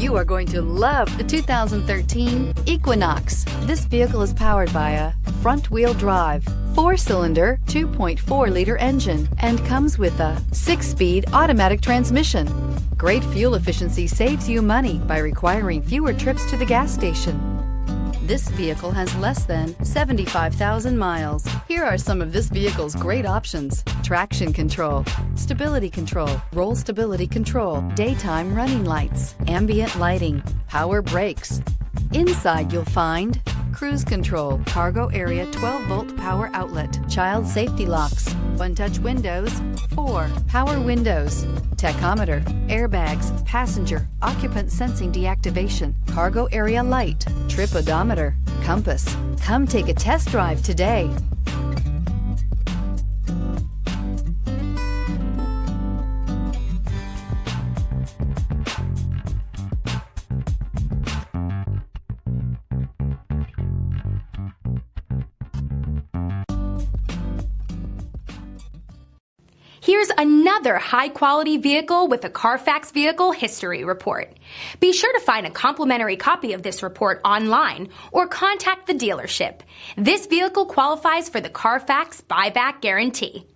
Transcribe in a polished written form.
You are going to love the 2013 Equinox. This vehicle is powered by a front-wheel drive, 4-cylinder, 2.4-liter engine, and comes with a 6-speed automatic transmission. Great fuel efficiency saves you money by requiring fewer trips to the gas station. This vehicle has less than 75,000 miles. Here are some of this vehicle's great options: traction control, stability control, roll stability control, daytime running lights, ambient lighting, power brakes. Inside you'll find cruise control, cargo area 12-volt power outlet, child safety locks, one-touch windows, 4 power windows, tachometer, airbags, passenger, occupant sensing deactivation, cargo area light, trip odometer, compass. Come take a test drive today. Here's another high-quality vehicle with a Carfax Vehicle History Report. Be sure to find a complimentary copy of this report online or contact the dealership. This vehicle qualifies for the Carfax Buyback Guarantee.